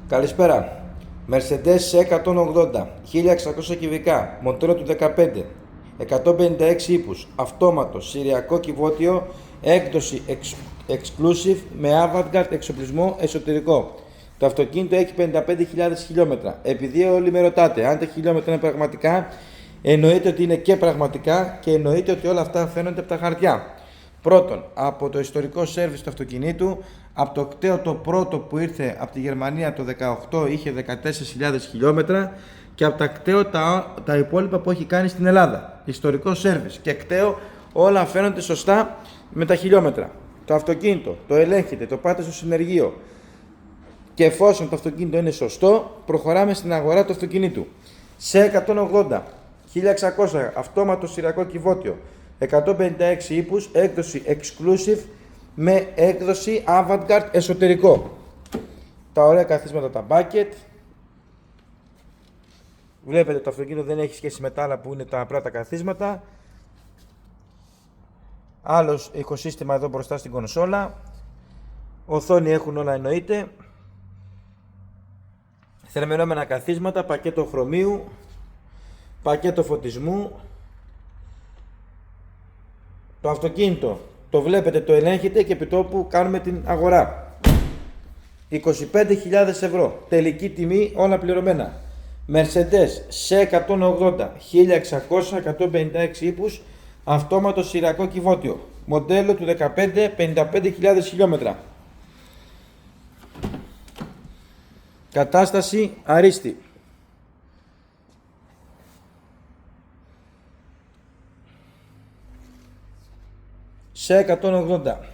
Καλησπέρα. Mercedes C180, 1600 κυβικά, μοντέλο του 15, 156 ύπους, αυτόματο, συριακό κυβότιο, έκδοση exclusive με Avantgarde εξοπλισμό εσωτερικό. Το αυτοκίνητο έχει 55.000 χιλιόμετρα. Επειδή όλοι με ρωτάτε αν τα χιλιόμετρα είναι πραγματικά, εννοείται ότι είναι και πραγματικά και εννοείται ότι όλα αυτά φαίνονται από τα χαρτιά. Πρώτον, από το ιστορικό σέρβις του αυτοκινήτου, από το κταίο το πρώτο που ήρθε από τη Γερμανία το 18 είχε 14.000 χιλιόμετρα και από τα κταίο τα υπόλοιπα που έχει κάνει στην Ελλάδα. Ιστορικό σέρβις και κταίο, όλα φαίνονται σωστά με τα χιλιόμετρα. Το αυτοκίνητο το ελέγχετε, το πάτε στο συνεργείο και εφόσον το αυτοκίνητο είναι σωστό, προχωράμε στην αγορά του αυτοκινήτου. Σε 180, 1600, αυτόματο συριακό κυβότιο, 156 ύπους, έκδοση exclusive με έκδοση Avantgarde εσωτερικό. Τα ωραία καθίσματα, τα bucket. Βλέπετε το αυτοκίνητο δεν έχει σχέση με τα άλλα που είναι τα πρώτα καθίσματα. Άλλο ηχοσύστημα εδώ μπροστά στην κονσόλα. Οθόνη έχουν όλα εννοείται. Θερμαινόμενα καθίσματα, πακέτο χρωμίου, πακέτο φωτισμού. Το αυτοκίνητο το βλέπετε, το ελέγχετε και επί τόπου κάνουμε την αγορά. 25.000 ευρώ, τελική τιμή, όλα πληρωμένα. Mercedes C180, 1600, 156 ύπους, αυτόματο συριακό κυβότιο. Μοντέλο του 15, 55.000 χιλιόμετρα. Κατάσταση αρίστη. Σε 180.